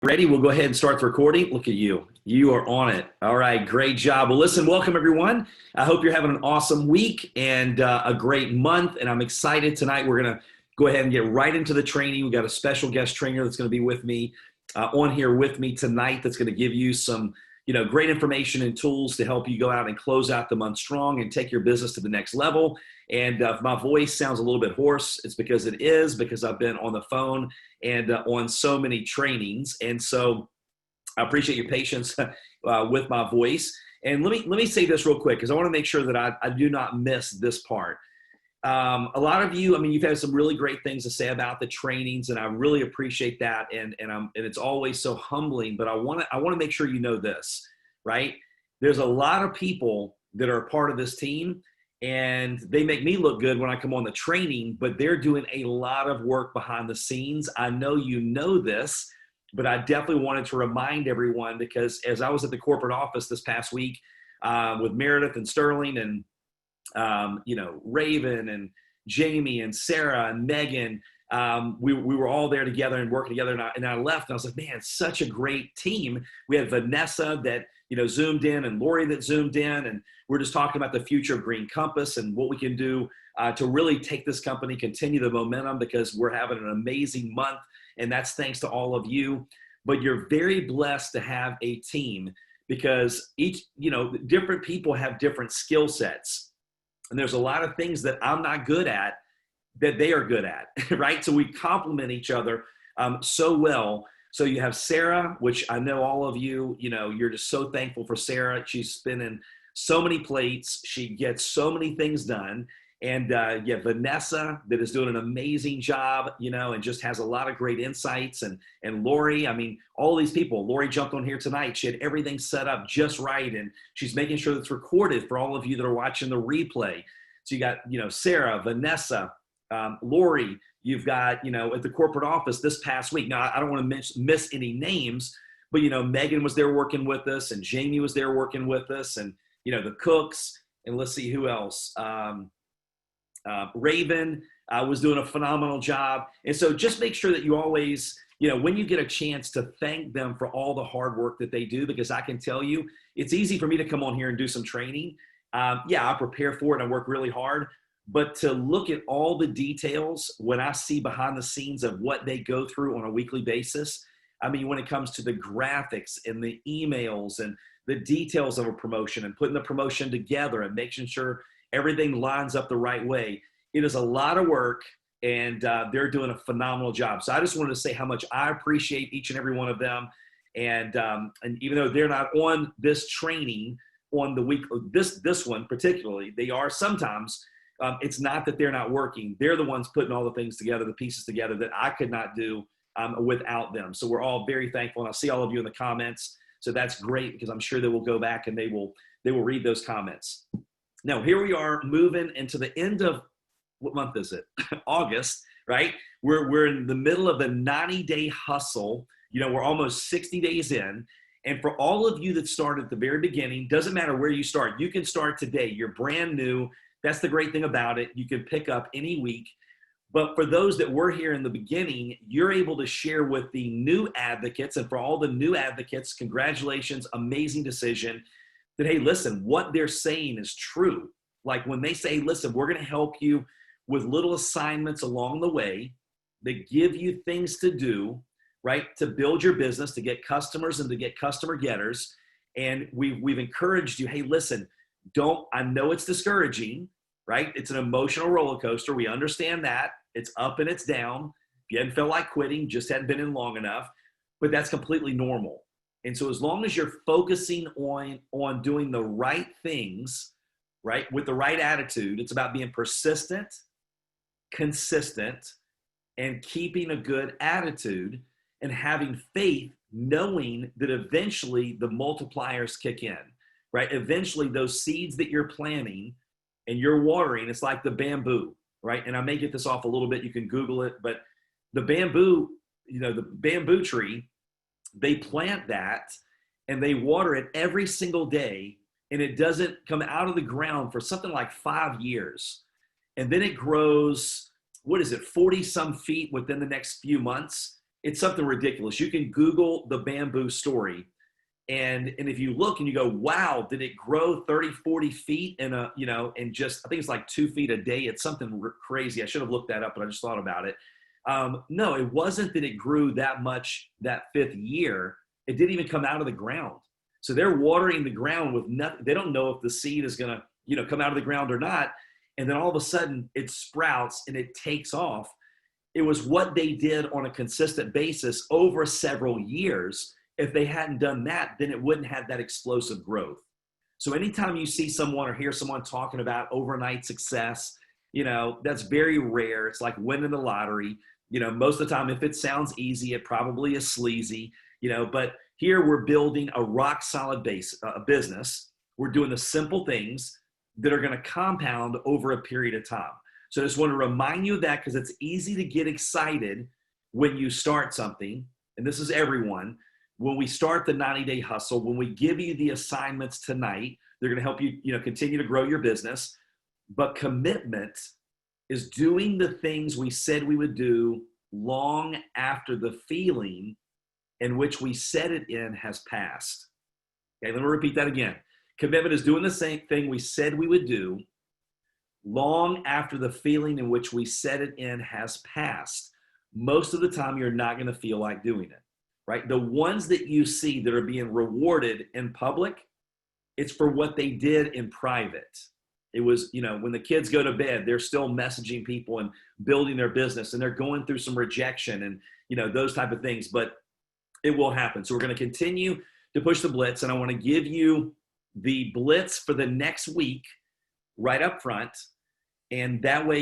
Ready? We'll go ahead and start the recording. Look at you. You are on it. All right. Great job. Well, listen, welcome everyone. I hope you're having an awesome week and a great month. And I'm excited tonight. We're going to go ahead and get right into the training. We've got a special guest trainer that's going to be with me on here with me tonight that's going to give you some, great information and tools to help you go out and close out the month strong and take your business to the next level. And if my voice sounds a little bit hoarse, it's because I've been on the phone and on so many trainings. And so I appreciate your patience with my voice. And let me say this real quick, because I want to make sure that I do not miss this part. A lot of you, you've had some really great things to say about the trainings, and I really appreciate that. And it's always so humbling, but I want to make sure you know this, right? There's a lot of people that are a part of this team, and they make me look good when I come on the training, but they're doing a lot of work behind the scenes. I know you know this, but I definitely wanted to remind everyone, because as I was at the corporate office this past week with Meredith and Sterling and Raven and Jamie and Sarah and Megan, we were all there together and working together. And I left and I was like, man, it's such a great team. We had Vanessa that, Zoomed in, and Lori that Zoomed in. And we're just talking about the future of Green Compass and what we can do to really take this company, continue the momentum, because we're having an amazing month. And that's thanks to all of you. But you're very blessed to have a team, because different people have different skill sets. And there's a lot of things that I'm not good at that they are good at, right? So we complement each other so well. So you have Sarah, which I know all of you, you're just so thankful for Sarah. She's spinning so many plates. She gets so many things done. And you have Vanessa that is doing an amazing job, and just has a lot of great insights. And Lori, all these people. Lori jumped on here tonight. She had everything set up just right. And she's making sure that's recorded for all of you that are watching the replay. So you got, Sarah, Vanessa, Lori, you've got, at the corporate office this past week. Now, I don't want to miss any names, but, Megan was there working with us, and Jamie was there working with us, and, the cooks, and let's see who else. Raven was doing a phenomenal job. And so just make sure that you always, when you get a chance, to thank them for all the hard work that they do, because I can tell you, it's easy for me to come on here and do some training. I prepare for it and I work really hard, but to look at all the details when I see behind the scenes of what they go through on a weekly basis, when it comes to the graphics and the emails and the details of a promotion and putting the promotion together and making sure everything lines up the right way, it is a lot of work, and they're doing a phenomenal job. So I just wanted to say how much I appreciate each and every one of them. And even though they're not on this training on the week, this one particularly, they are sometimes. It's not that they're not working. They're the ones putting all the things together, the pieces together, that I could not do without them. So we're all very thankful. And I see all of you in the comments. So that's great, because I'm sure they will go back and they will read those comments. Now, here we are moving into the end of, what month is it? August, right? We're in the middle of the 90-day hustle. We're almost 60 days in. And for all of you that started at the very beginning, doesn't matter where you start. You can start today. You're brand new. That's the great thing about it. You can pick up any week. But for those that were here in the beginning, you're able to share with the new advocates. And for all the new advocates, congratulations, amazing decision. That, hey, listen, what they're saying is true. Like when they say, listen, we're going to help you with little assignments along the way that give you things to do, right, to build your business, to get customers and to get customer getters. And we've encouraged you, hey, listen, I know it's discouraging, right? It's an emotional roller coaster. We understand that. It's up and it's down. If you hadn't felt like quitting, just hadn't been in long enough, but that's completely normal. And so as long as you're focusing on doing the right things, right, with the right attitude, it's about being persistent, consistent, and keeping a good attitude and having faith, knowing that eventually the multipliers kick in, right? Eventually those seeds that you're planting and you're watering, it's like the bamboo, right? And I may get this off a little bit. You can Google it, but the bamboo, the bamboo tree, they plant that and they water it every single day, and it doesn't come out of the ground for something like 5 years. And then it grows, 40 some feet within the next few months. It's something ridiculous. You can Google the bamboo story. And if you look and you go, wow, did it grow 30, 40 feet in in just, I think it's like 2 feet a day. It's something crazy. I should have looked that up, but I just thought about it. No, it wasn't that it grew that much that 5th year. It didn't even come out of the ground. So they're watering the ground with nothing. They don't know if the seed is going to, come out of the ground or not. And then all of a sudden it sprouts and it takes off. It was what they did on a consistent basis over several years. If they hadn't done that, then it wouldn't have that explosive growth. So anytime you see someone or hear someone talking about overnight success, that's very rare. It's like winning the lottery. Most of the time, if it sounds easy, it probably is sleazy, but here we're building a rock solid business. We're doing the simple things that are going to compound over a period of time. So I just want to remind you of that, because it's easy to get excited when you start something. And this is everyone. When we start the 90-day hustle, when we give you the assignments tonight, they're going to help you, continue to grow your business. But commitment is doing the things we said we would do long after the feeling in which we set it in has passed. Okay, let me repeat that again. Commitment is doing the same thing we said we would do long after the feeling in which we set it in has passed. Most of the time, you're not going to feel like doing it, right? The ones that you see that are being rewarded in public, it's for what they did in private. It was, when the kids go to bed, they're still messaging people and building their business, and they're going through some rejection and, those type of things, but it will happen. So we're going to continue to push the Blitz, and I want to give you the Blitz for the next week right up front. And that way,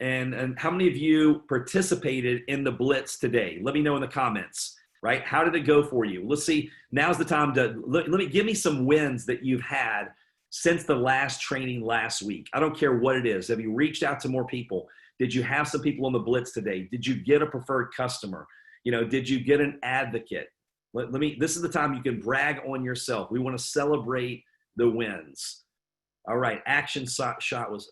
and how many of you participated in the Blitz today? Let me know in the comments, right? How did it go for you? Let's see. Now's the time to give me some wins that you've had since the last training last week. I don't care what it is. Have you reached out to more people? Did you have some people on the Blitz today? Did you get a preferred customer? Did you get an advocate? This is the time you can brag on yourself. We want to celebrate the wins. All right. Action shot was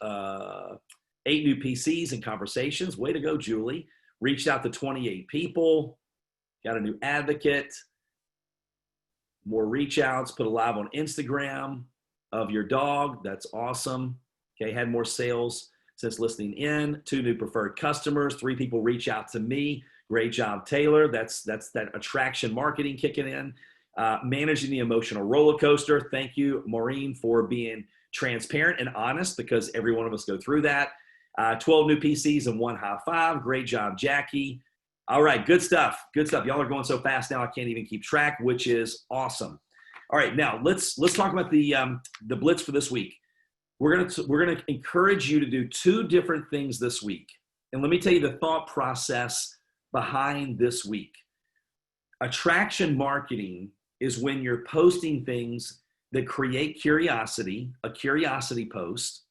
8 new PCs and conversations. Way to go, Julie. Reached out to 28 people. Got a new advocate. More reach outs. Put a live on Instagram of your dog. That's awesome. Okay. Had more sales since listening in. 2 new preferred customers. 3 people reach out to me. Great job, Taylor. That's that attraction marketing kicking in. Managing the emotional roller coaster. Thank you, Maureen, for being transparent and honest, because every one of us go through that. 12 new PCs and 1 high five. Great job, Jackie. All right, good stuff. Good stuff. Y'all are going so fast now I can't even keep track, which is awesome. All right, now let's talk about the Blitz for this week. We're gonna encourage you to do 2 different things this week, and let me tell you the thought process behind this week. Attraction marketing is when you're posting things that create curiosity, a curiosity post,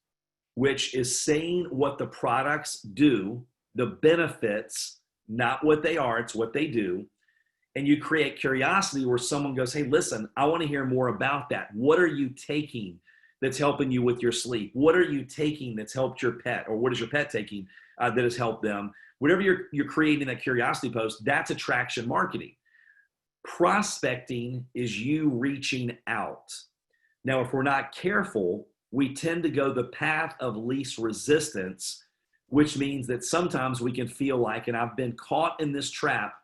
which is saying what the products do, the benefits, not what they are, it's what they do. And you create curiosity where someone goes, hey, listen, I want to hear more about that. What are you taking that's helping you with your sleep? What are you taking that's helped your pet? Or what is your pet taking that has helped them? Whatever you're creating that curiosity post, that's attraction marketing. Prospecting is you reaching out. Now, if we're not careful, we tend to go the path of least resistance, which means that sometimes we can feel like, and I've been caught in this trap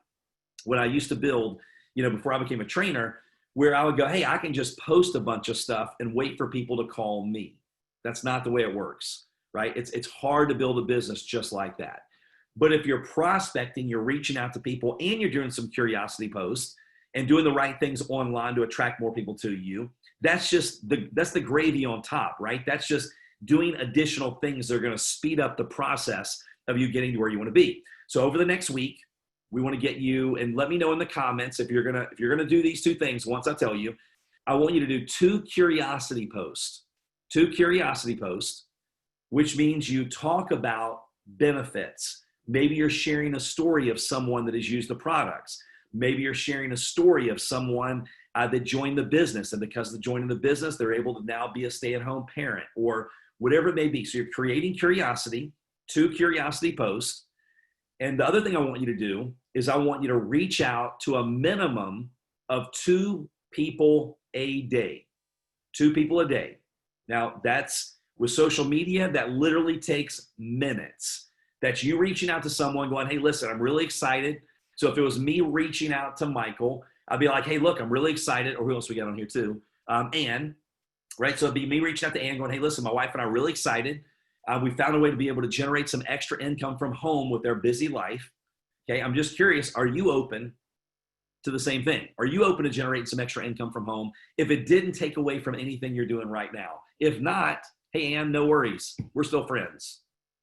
when I used to build, before I became a trainer, where I would go, hey, I can just post a bunch of stuff and wait for people to call me. That's not the way it works, right? It's hard to build a business just like that. But if you're prospecting, you're reaching out to people and you're doing some curiosity posts and doing the right things online to attract more people to you, that's the gravy on top, right? That's just doing additional things that are going to speed up the process of you getting to where you want to be. So over the next week, we want to get you, and let me know in the comments if you're gonna do these 2 things. Once I tell you, I want you to do 2 curiosity posts, which means you talk about benefits. Maybe you're sharing a story of someone that has used the products. Maybe you're sharing a story of someone that joined the business, and because of joining the business, they're able to now be a stay-at-home parent or whatever it may be. So you're creating curiosity, 2 curiosity posts. And the other thing I want you to do is I want you to reach out to a minimum of 2 people a day. 2 people a day. Now, that's with social media, that literally takes minutes. That's you reaching out to someone going, hey, listen, I'm really excited. So if it was me reaching out to Michael, I'd be like, hey, look, I'm really excited. Or who else we got on here too? Ann, right? So it'd be me reaching out to Ann going, hey, listen, my wife and I are really excited. We found a way to be able to generate some extra income from home with their busy life. Okay, I'm just curious, are you open to the same thing? Are you open to generating some extra income from home if it didn't take away from anything you're doing right now? If not, hey, Ann, no worries. We're still friends,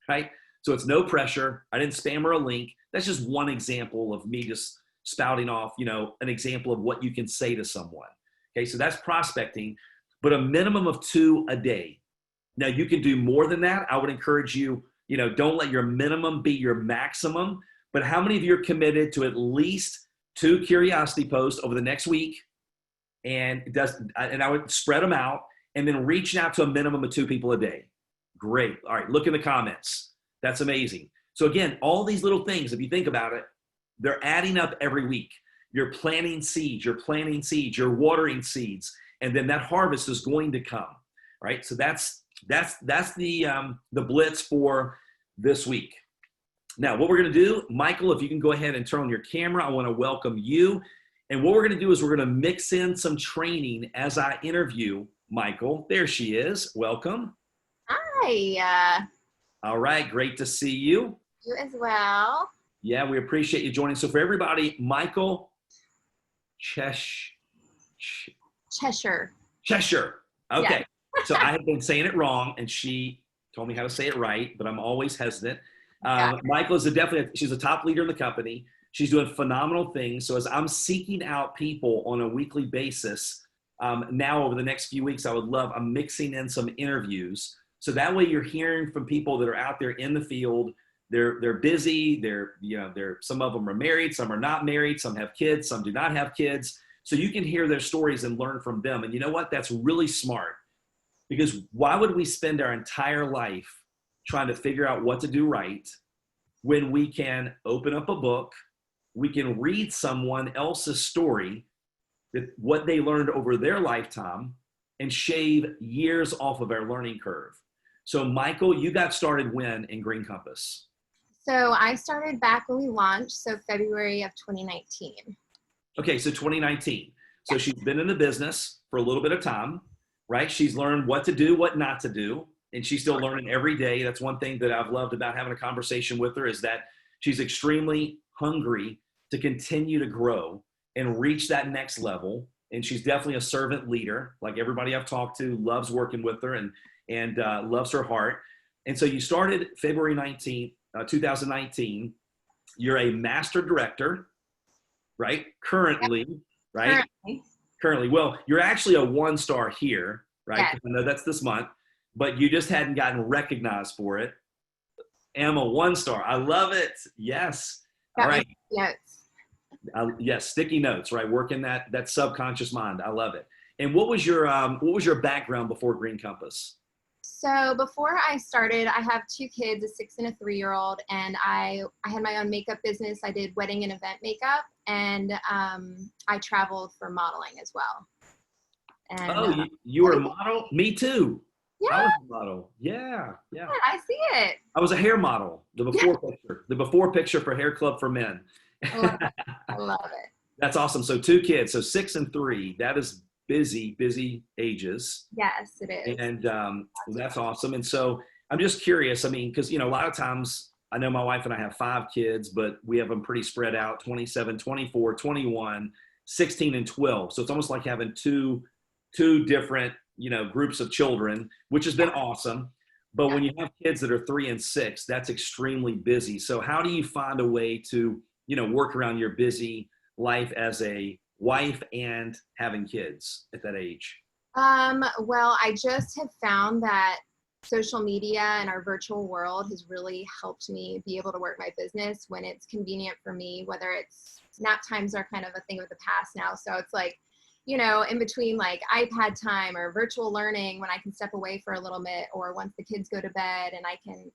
right? So it's no pressure. I didn't spam her a link. That's just one example of me just spouting off, an example of what you can say to someone. Okay, so that's prospecting, but a minimum of 2 a day. Now, you can do more than that. I would encourage you, don't let your minimum be your maximum, but how many of you are committed to at least 2 curiosity posts over the next week? And I would spread them out and then reaching out to a minimum of 2 people a day. Great. All right, look in the comments. That's amazing. So again, all these little things, if you think about it, they're adding up every week. You're planting seeds, you're watering seeds, and then that harvest is going to come, right? So that's the blitz for this week. Now, what we're going to do, Michael, if you can go ahead and turn on your camera, I want to welcome you. And what we're going to do is we're going to mix in some training as I interview Michael. There she is. Welcome. Hi. All right. Great to see you. You as well. Yeah, we appreciate you joining. So for everybody, Michael Cheshire. Okay. Yeah. So I have been saying it wrong, and she told me how to say it right, but I'm always hesitant. Michael is she's a top leader in the company. She's doing phenomenal things. So as I'm seeking out people on a weekly basis, now over the next few weeks, I'm mixing in some interviews. So that way you're hearing from people that are out there in the field. They're busy. Some of them are married, some are not married, some have kids, some do not have kids. So you can hear their stories and learn from them. And you know what? That's really smart, because why would we spend our entire life trying to figure out what to do right when we can open up a book, we can read someone else's story, what they learned over their lifetime, and shave years off of our learning curve. So Michael, you got started when in Green Compass? So I started back when we launched, so February of 2019. Okay, so 2019. So she's been in the business for a little bit of time, right? She's learned what to do, what not to do, and she's still learning every day. That's one thing that I've loved about having a conversation with her, is that she's extremely hungry to continue to grow and reach that next level. And she's definitely a servant leader. Like everybody I've talked to loves working with her and loves her heart. And so you started February 19th, 2019. You're a master director, right? Currently, right? Currently. Well, you're actually a 1-star here, right? Yes. I know that's this month, but you just hadn't gotten recognized for it. I'm a 1-star. I love it. Yes. All right. Notes. Yes, sticky notes, right? Working that subconscious mind. I love it. And what was your background before Green Compass? So before I started, I have 2 kids, a 6 and a 3-year-old, and I had my own makeup business. I did wedding and event makeup, and I traveled for modeling as well. And, you were a model? Me too. Yeah. I was a model. Yeah. I see it. I was a hair model. The before picture for Hair Club for Men. I love it. That's awesome. So 2 kids. So 6 and 3. That is busy ages. Yes, it is. And that's awesome. And so I'm just curious. I mean, because a lot of times I know my wife and I have 5 kids, but we have them pretty spread out: 27, 24, 21, 16, and 12. So it's almost like having two different groups of children, which has been awesome. But when you have kids that are 3 and 6, that's extremely busy. So how do you find a way to work around your busy life as a wife and having kids at that age? Well, I just have found that social media and our virtual world has really helped me be able to work my business when it's convenient for me, whether it's nap times are kind of a thing of the past now. So it's like, in between like iPad time or virtual learning, when I can step away for a little bit, or once the kids go to bed and I can,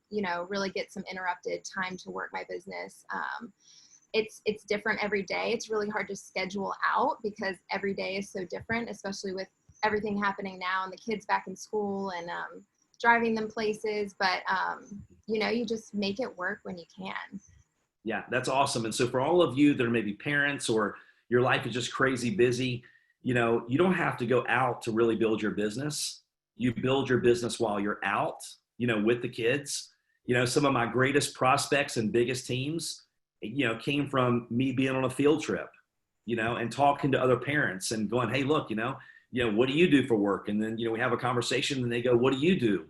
really get some interrupted time to work my business. it's different every day. It's really hard to schedule out because every day is so different, especially with everything happening now and the kids back in school and driving them places. But, you know, you just make it work when you can. Yeah, that's awesome. And so for all of you that are maybe parents or your life is just crazy busy, you know, you don't have to go out to really build your business. You build your business while you're out, you know, with the kids. You know, some of my greatest prospects and biggest teams, you know, came from me being on a field trip, you know, and talking to other parents and going, hey, look, you know, what do you do for work? And then, you know, we have a conversation and they go, what do you do?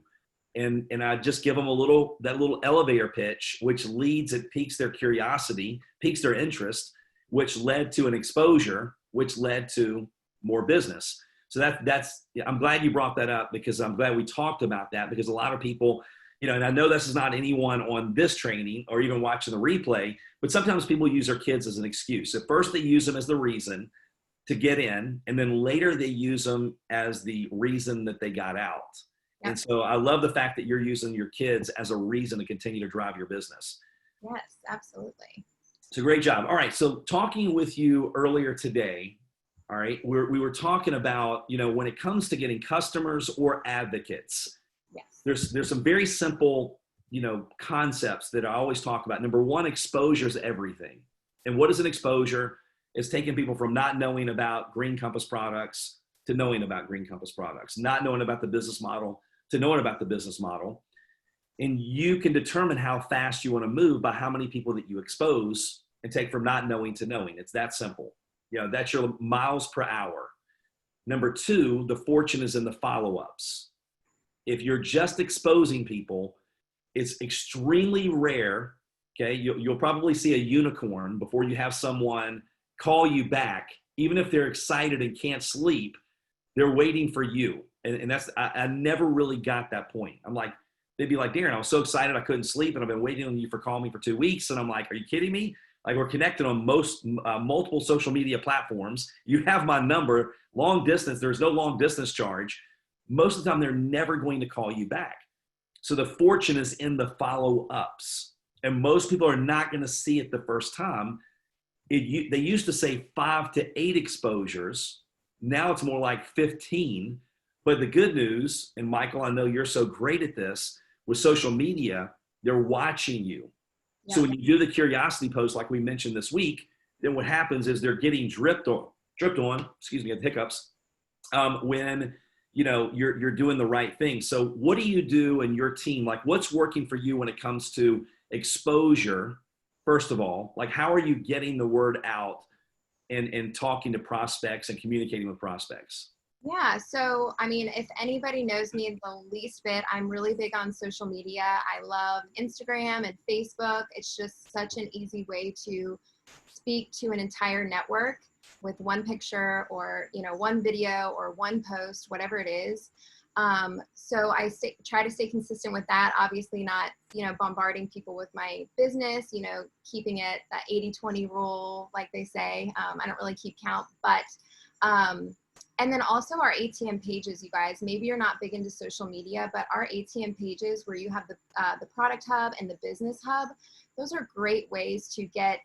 And I just give them that little elevator pitch, which it piques their curiosity, piques their interest, which led to an exposure, which led to more business. So I'm glad you brought that up, because I'm glad we talked about that, because a lot of people, you know, and I know this is not anyone on this training or even watching the replay, but sometimes people use their kids as an excuse. At first they use them as the reason to get in, and then later they use them as the reason that they got out. Yeah. And so I love the fact that you're using your kids as a reason to continue to drive your business. Yes, absolutely. It's a great job. All right. So talking with you earlier today, all right, we were talking about, you know, when it comes to getting customers or advocates, yes, there's some very simple, you know, concepts that I always talk about. Number one, exposure is everything. And what is an exposure? It's taking people from not knowing about Green Compass products to knowing about Green Compass products, not knowing about the business model to knowing about the business model. And you can determine how fast you want to move by how many people that you expose and take from not knowing to knowing. It's that simple. You know, that's your miles per hour. Number two, the fortune is in the follow-ups. If you're just exposing people, it's extremely rare. Okay. You'll probably see a unicorn before you have someone call you back. Even if they're excited and can't sleep, they're waiting for you. And that's, I never really got that point. I'm like, they'd be like, Darin, I was so excited I couldn't sleep, and I've been waiting on you for calling me for 2 weeks. And I'm like, are you kidding me? Like, we're connected on multiple social media platforms. You have my number, long distance. There's no long distance charge. Most of the time, they're never going to call you back. So the fortune is in the follow-ups. And most people are not going to see it the first time. They used to say 5 to 8 exposures. Now it's more like 15. But the good news, and Michael, I know you're so great at this, with social media, they're watching you. Yeah. So when you do the curiosity post, like we mentioned this week, then what happens is they're getting dripped on, excuse me, I had hiccups, when, you know, you're doing the right thing. So what do you do in your team? Like, what's working for you when it comes to exposure? First of all, like, how are you getting the word out and talking to prospects and communicating with prospects? Yeah. So, I mean, if anybody knows me the least bit, I'm really big on social media. I love Instagram and Facebook. It's just such an easy way to speak to an entire network with one picture or, you know, one video or one post, whatever it is. So I try to stay consistent with that. Obviously not, you know, bombarding people with my business, you know, keeping it that 80-20 rule, like they say. I don't really keep count, but, and then also our ATM pages, you guys, maybe you're not big into social media, but our ATM pages where you have the product hub and the business hub, those are great ways to get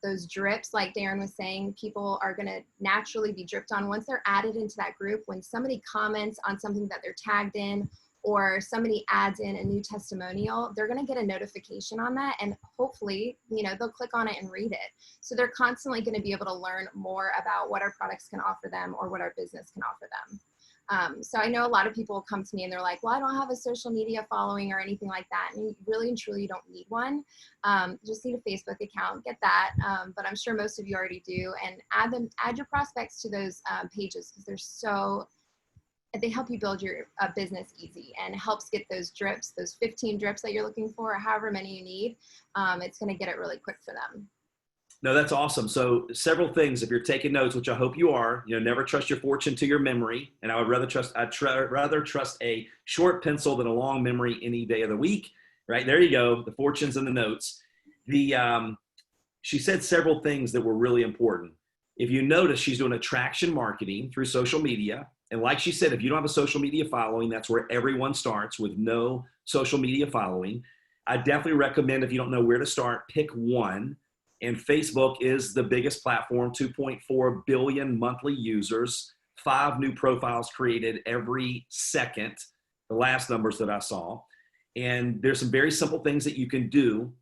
those drips. Like Darin was saying, people are going to naturally be dripped on once they're added into that group. When somebody comments on something that they're tagged in, or somebody adds in a new testimonial, they're going to get a notification on that, and hopefully, you know, they'll click on it and read it. So they're constantly going to be able to learn more about what our products can offer them or what our business can offer them. So I know a lot of people come to me and they're like, well, I don't have a social media following or anything like that. And you really and truly don't need one. Just need a Facebook account, get that. But I'm sure most of you already do, and add your prospects to those pages, because they help you build your business easy, and helps get those drips, those 15 drips that you're looking for, or however many you need. It's going to get it really quick for them. No, that's awesome. So several things, if you're taking notes, which I hope you are, you know, never trust your fortune to your memory. And I'd rather trust a short pencil than a long memory any day of the week, right? There you go. The fortune's in the notes. She said several things that were really important. If you notice, she's doing attraction marketing through social media. And like she said, if you don't have a social media following, that's where everyone starts, with no social media following. I definitely recommend, if you don't know where to start, pick one. And Facebook is the biggest platform, 2.4 billion monthly users, 5 new profiles created every second, the last numbers that I saw. And there's some very simple things that you can do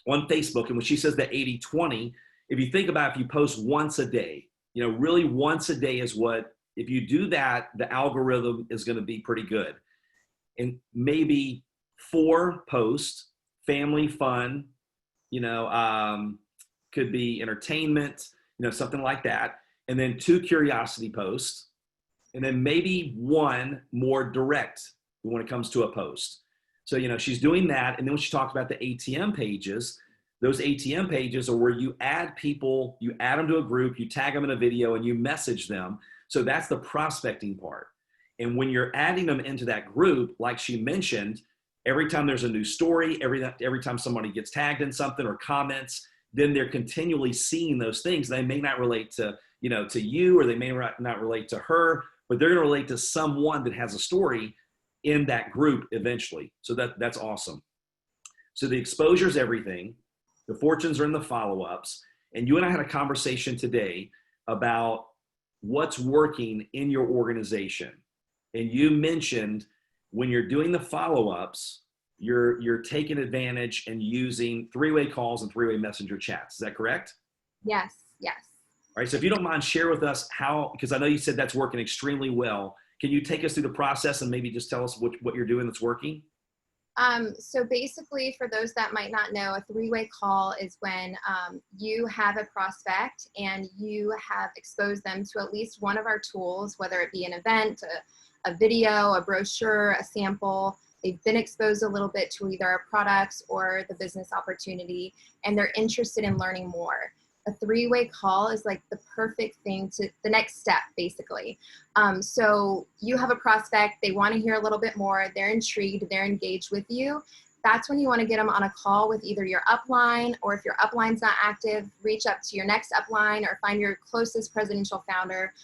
on Facebook. And when she says the 80-20, if you think about if you post once a day, really once a day is what, if you do that, the algorithm is going to be pretty good. And maybe 4 posts, family, fun, could be entertainment, something like that. And then 2 curiosity posts. And then maybe 1 more direct when it comes to a post. So, she's doing that. And then when she talks about the ATM pages, those ATM pages are where you add people, you add them to a group, you tag them in a video, and you message them. So that's the prospecting part. And when you're adding them into that group, like she mentioned, every time there's a new story, every time somebody gets tagged in something or comments, then they're continually seeing those things. They may not relate to you, or they may not relate to her, but they're going to relate to someone that has a story in that group eventually. So that's awesome. So the exposure is everything. The fortunes are in the follow-ups. And you and I had a conversation today about what's working in your organization. And you mentioned when you're doing the follow-ups, you're taking advantage and using 3-way calls and 3-way messenger chats. Is that correct? Yes. All right. So if you don't mind, share with us how, because I know you said that's working extremely well. Can you take us through the process and maybe just tell us what you're doing that's working? So basically, for those that might not know, a 3-way call is when you have a prospect and you have exposed them to at least one of our tools, whether it be an event, a video, a brochure, a sample. They've been exposed a little bit to either our products or the business opportunity, and they're interested in learning more. A 3-way call is like the perfect thing the next step, basically. So you have a prospect, they want to hear a little bit more, they're intrigued, they're engaged with you. That's when you want to get them on a call with either your upline, or if your upline's not active, reach up to your next upline or find your closest presidential founder,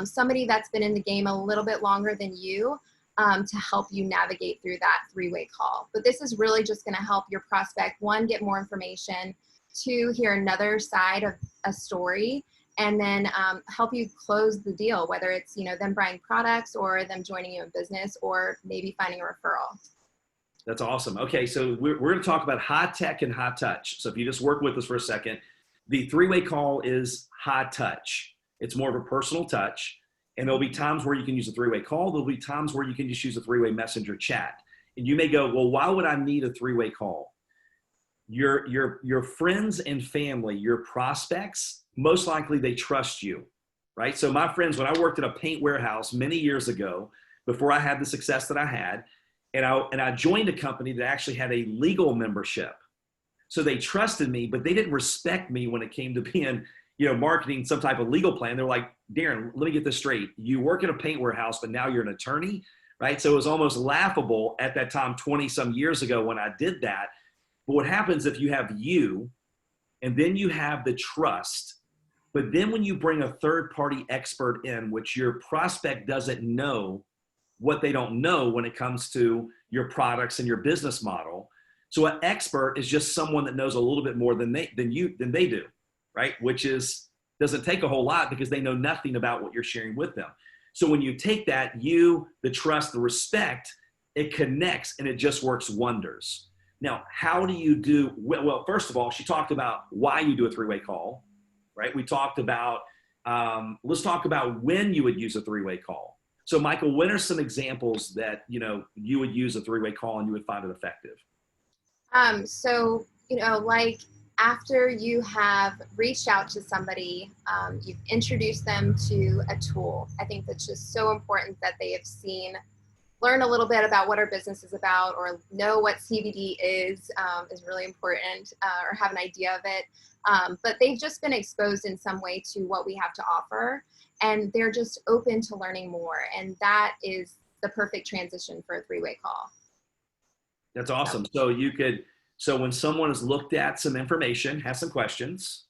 somebody that's been in the game a little bit longer than you, to help you navigate through that 3-way call. But this is really just going to help your prospect, 1, get more information, 2, hear another side of a story, and then help you close the deal, whether it's them buying products or them joining you in business or maybe finding a referral. That's awesome. Okay, so we're going to talk about high tech and high touch. So if you just work with us for a second, the 3-way call is high touch. It's more of a personal touch, and there'll be times where you can use a 3-way call. There'll be times where you can just use a 3-way messenger chat. And you may go, well, why would I need a 3-way call? Your friends and family, your prospects, most likely they trust you, right? So my friends, when I worked at a paint warehouse many years ago, before I had the success that I had, and I joined a company that actually had a legal membership. So they trusted me, but they didn't respect me when it came to being, marketing some type of legal plan. They're like, Darin, let me get this straight. You work at a paint warehouse, but now you're an attorney, right? So it was almost laughable at that time, 20 some years ago when I did that. But what happens if you have you, and then you have the trust, but then when you bring a third-party expert in, which your prospect doesn't know what they don't know when it comes to your products and your business model. So an expert is just someone that knows a little bit more than they do, right? Which doesn't take a whole lot because they know nothing about what you're sharing with them. So when you take that, the trust, the respect, it connects and it just works wonders. Now, how do you do, well, first of all, she talked about why you do a 3-way call, right? We talked about, let's talk about when you would use a 3-way call. So Michael, when are some examples that, you would use a 3-way call and you would find it effective? So, like after you have reached out to somebody, you've introduced them to a tool. I think that's just so important that they have learn a little bit about what our business is about, or know what CBD is really important, or have an idea of it. But they've just been exposed in some way to what we have to offer, and they're just open to learning more. And that is the perfect transition for a 3-way call. That's awesome. So when someone has looked at some information, has some questions,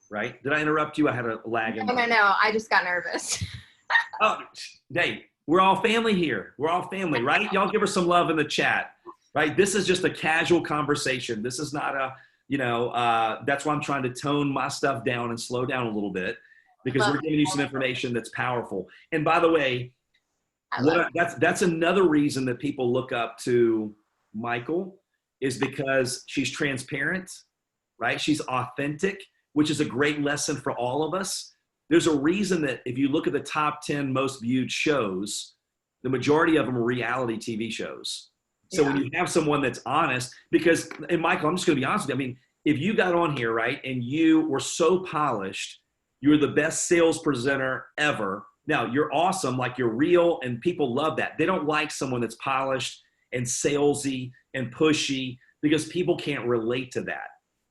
right? Did I interrupt you? I had a lag. No, I just got nervous. Oh, Dave. We're all family here. We're all family, right? Y'all give her some love in the chat, right? This is just a casual conversation. This is not That's why I'm trying to tone my stuff down and slow down a little bit, because Well, we're giving you some information that's powerful. And by the way, I love it. that's another reason that people look up to Michal, is because she's transparent, right? She's authentic, which is a great lesson for all of us. There's a reason that if you look at the top 10 most viewed shows, the majority of them are reality TV shows. So when you have someone that's honest, because, and Michal, I'm just going to be honest with you. I mean, if you got on here, right, and you were so polished, you were the best sales presenter ever. Now, you're awesome, like you're real, and people love that. They don't like someone that's polished and salesy and pushy, because people can't relate to that.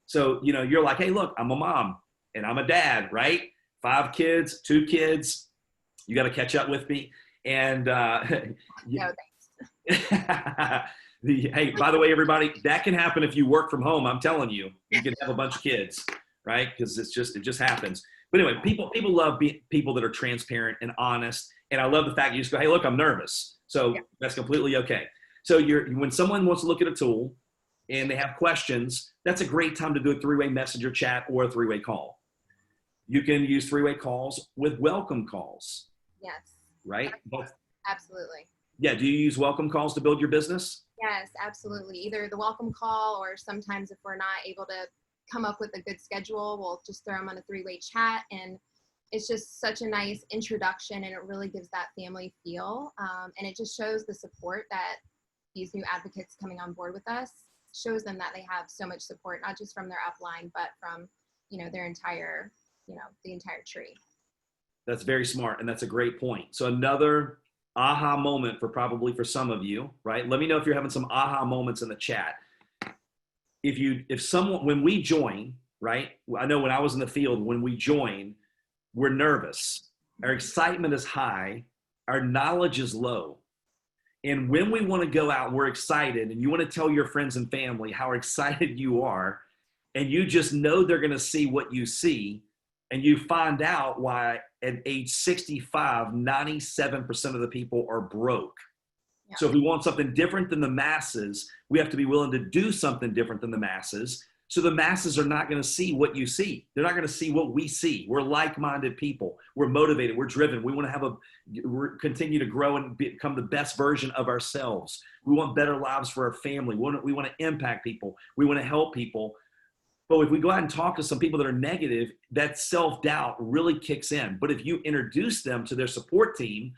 So, you're like, hey, look, I'm a mom and I'm a dad, right? 5 kids, 2 kids. You got to catch up with me. And No, thanks. hey, by the way, everybody, that can happen if you work from home. I'm telling you, you can have a bunch of kids, right? Because it just happens. But anyway, people love people that are transparent and honest. And I love the fact you just go, hey, look, I'm nervous. So that's completely okay. So when someone wants to look at a tool and they have questions, that's a great time to do a 3-way messenger chat or a 3-way call. You can use 3-way calls with welcome calls. Yes. Right? Absolutely. Yeah. Do you use welcome calls to build your business? Yes, absolutely. Either the welcome call, or sometimes if we're not able to come up with a good schedule, we'll just throw them on a 3-way chat. And it's just such a nice introduction, and it really gives that family feel. And it just shows the support that these new advocates coming on board with us, shows them that they have so much support, not just from their upline, but from, their entire, the entire tree. That's very smart. And that's a great point. So another aha moment for some of you, right? Let me know if you're having some aha moments in the chat. When we join, right? I know when I was in the field, when we join, we're nervous. Our excitement is high. Our knowledge is low. And when we want to go out, we're excited, and you want to tell your friends and family how excited you are, and you just know they're going to see what you see, and you find out why at age 65, 97% of the people are broke. Yeah. So if we want something different than the masses, we have to be willing to do something different than the masses. So the masses are not going to see what you see. They're not going to see what we see. We're like-minded people. We're motivated. We're driven. We want to continue to grow and become the best version of ourselves. We want better lives for our family. We want to impact people. We want to help people. But if we go out and talk to some people that are negative, that self-doubt really kicks in. But if you introduce them to their support team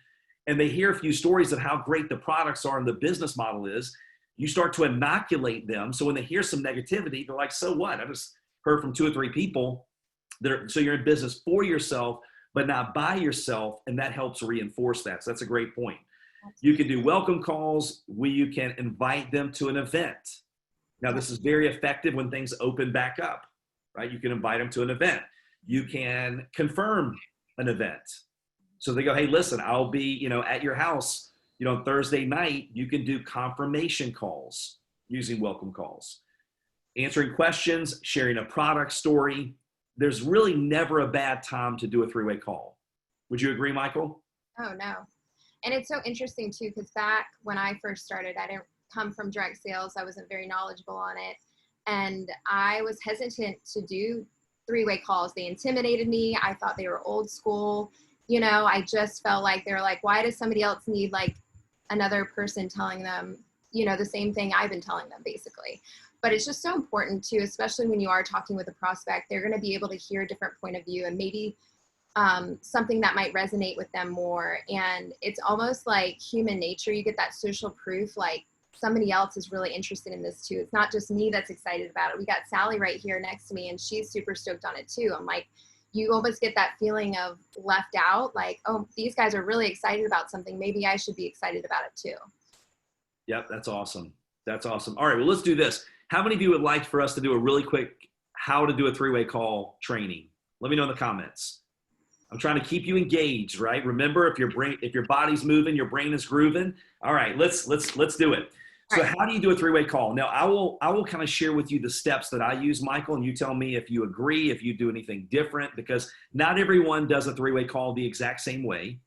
and they hear a few stories of how great the products are and the business model is, you start to inoculate them. So when they hear some negativity, they're like, so what? I just heard from 2 or 3 people. So you're in business for yourself, but not by yourself. And that helps reinforce that. So that's a great point. You can do welcome calls where you can invite them to an event. Now, this is very effective when things open back up, right? You can invite them to an event. You can confirm an event. So they go, hey, listen, I'll be, at your house, on Thursday night. You can do confirmation calls using welcome calls. Answering questions, sharing a product story. There's really never a bad time to do a 3-way call. Would you agree, Michal? Oh, no. And it's so interesting, too, because back when I first started, I didn't come from direct sales. I wasn't very knowledgeable on it. And I was hesitant to do 3-way calls. They intimidated me. I thought they were old school. I just felt like they were like, why does somebody else need like another person telling them, the same thing I've been telling them, basically. But it's just so important too, especially when you are talking with a prospect. They're going to be able to hear a different point of view, and maybe something that might resonate with them more. And it's almost like human nature. You get that social proof, like somebody else is really interested in this too. It's not just me that's excited about it. We got Sally right here next to me, and she's super stoked on it too. I'm like, you almost get that feeling of left out, like, oh, these guys are really excited about something. Maybe I should be excited about it too. Yep, that's awesome. That's awesome. All right, well, let's do this. How many of you would like for us to do a really quick how to do a 3-way call training? Let me know in the comments. I'm trying to keep you engaged, right? Remember, if your body's moving, your brain is grooving. All right, let's do it. So how do you do a 3-way call? Now, I will kind of share with you the steps that I use, Michal, and you tell me if you agree, if you do anything different, because not everyone does a 3-way call the exact same way.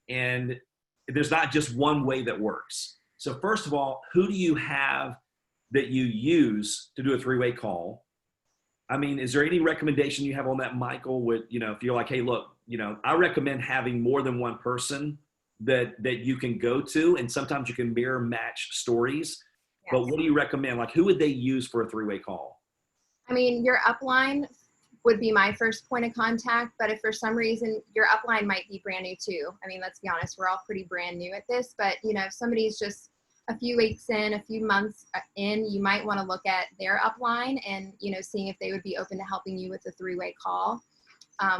And there's not just one way that works. So first of all, who do you have that you use to do a 3-way call? I mean, is there any recommendation you have on that, Michael? With, if you're like, hey, look, I recommend having more than one person that you can go to, and sometimes you can mirror match stories. But Yes. what do you recommend? Like, who would they use for a three-way call? I mean, your upline would be my first point of contact, but if for some reason your upline might be brand new too. I mean, let's be honest, we're all pretty brand new at this, but if somebody's just a few weeks in, a few months in, you might want to look at their upline and, seeing if they would be open to helping you with a three-way call,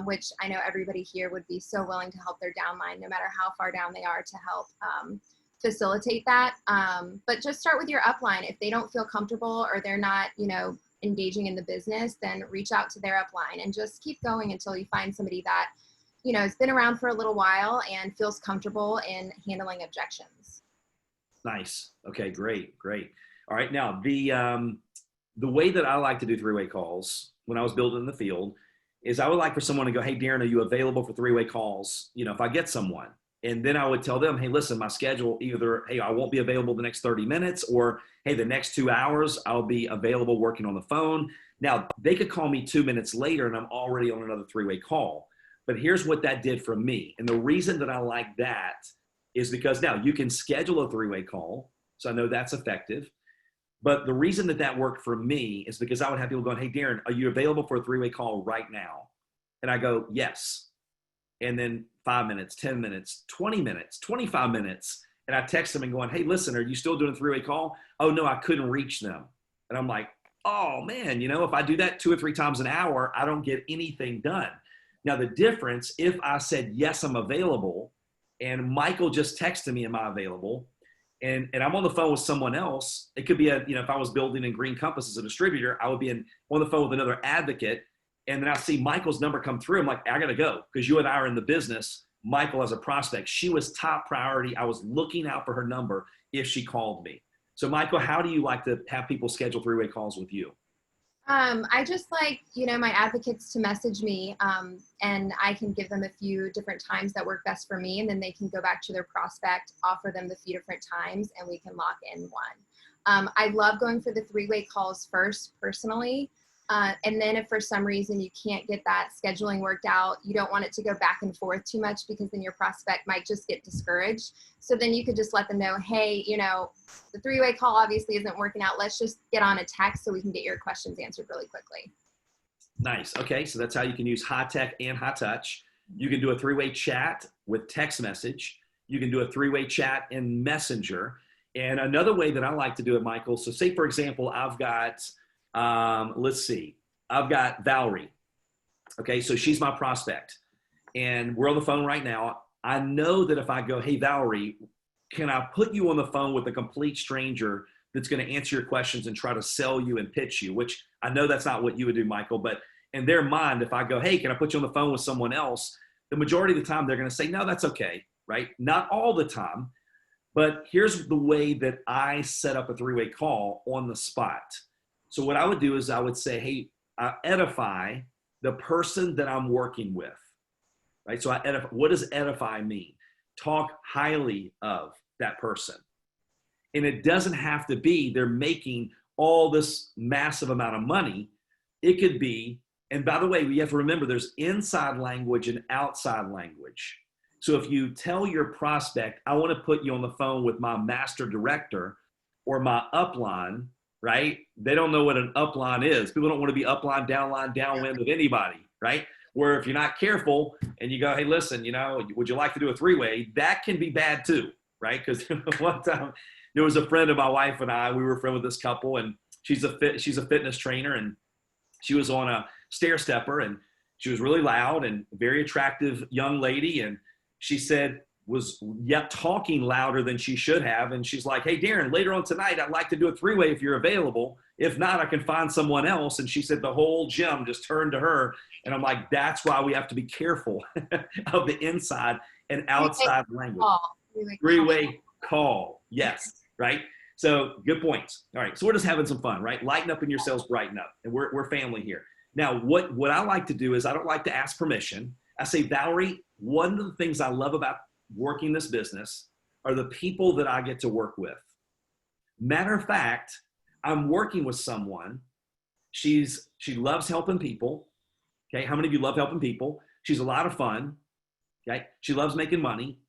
which I know everybody here would be so willing to help their downline, no matter how far down they are, to help facilitate that. But just start with your upline. If they don't feel comfortable or they're not, engaging in the business, then reach out to their upline and just keep going until you find somebody that, has been around for a little while and feels comfortable in handling objections. Nice. Okay, great. All right. Now, the way that I like to do three-way calls when I was building in the field is I would like for someone to go, hey, Darin, are you available for three-way calls? If I get someone. And then I would tell them, hey, listen, my schedule either, hey, I won't be available the next 30 minutes, or, hey, the next 2 hours, I'll be available working on the phone. Now, they could call me 2 minutes later and I'm already on another three-way call. But here's what that did for me. And the reason that I like that is because now you can schedule a three-way call. So I know that's effective. But the reason that worked for me is because I would have people going, hey, Darin, are you available for a three-way call right now? And I go, yes. And then 5 minutes, 10 minutes, 20 minutes, 25 minutes. And I text them and going, hey, listen, are you still doing a three-way call? Oh, no, I couldn't reach them. And I'm like, oh, man, if I do that 2 or 3 times an hour, I don't get anything done. Now, the difference, if I said, yes, I'm available, and Michael just texted me, am I available? And I'm on the phone with someone else. It could be if I was building in Green Compass as a distributor, I would be on the phone with another advocate. And then I see Michael's number come through. I'm like, I got to go because you and I are in the business. Michael as a prospect, she was top priority. I was looking out for her number if she called me. So Michael, how do you like to have people schedule three-way calls with you? I just like, my advocates to message me and I can give them a few different times that work best for me. And then they can go back to their prospect, offer them the few different times, and we can lock in one. I love going for the three-way calls first personally. And then if for some reason you can't get that scheduling worked out, you don't want it to go back and forth too much because then your prospect might just get discouraged. So then you could just let them know, hey, the three-way call obviously isn't working out. Let's just get on a text so we can get your questions answered really quickly. Nice. Okay. So that's how you can use high tech and high touch. You can do a three-way chat with text message. You can do a three-way chat in Messenger. And another way that I like to do it, Michael, so say, for example, I've got, let's see, I've got Valerie. Okay, so she's my prospect. And we're on the phone right now. I know that if I go, hey, Valerie, can I put you on the phone with a complete stranger that's going to answer your questions and try to sell you and pitch you, which I know that's not what you would do, Michael, but in their mind, if I go, hey, can I put you on the phone with someone else? The majority of the time, they're going to say, no, that's okay, right? Not all the time, but here's the way that I set up a three-way call on the spot. So what I would do is I would say, hey, I edify the person that I'm working with, right? So I edify. What does edify mean? Talk highly of that person. And it doesn't have to be they're making all this massive amount of money. It could be, and by the way, we have to remember there's inside language and outside language. So if you tell your prospect, I want to put you on the phone with my master director or my upline, right? They don't know what an upline is. People don't want to be upline, downwind with anybody, right? Where if you're not careful and you go, hey, listen, would you like to do a three-way? That can be bad too, right? Because one time there was a friend of my wife and I, we were a friend with this couple, and she's a fitness trainer, and she was on a stair stepper, and she was really loud and very attractive young lady. And she said, was yet talking louder than she should have. And she's like, hey, Darin, later on tonight, I'd like to do a three-way if you're available. If not, I can find someone else. And she said the whole gym just turned to her. And I'm like, that's why we have to be careful of the inside and outside language. Three-way call. Yes. Right. So good points. All right. So we're just having some fun, right? Lighten up in your sales, brighten up. And we're family here. Now, what I like to do is I don't like to ask permission. I say, Valerie, one of the things I love about working this business are the people that I get to work with. Matter of fact, I'm working with someone. She loves helping people. Okay. How many of you love helping people? She's a lot of fun. Okay. She loves making money.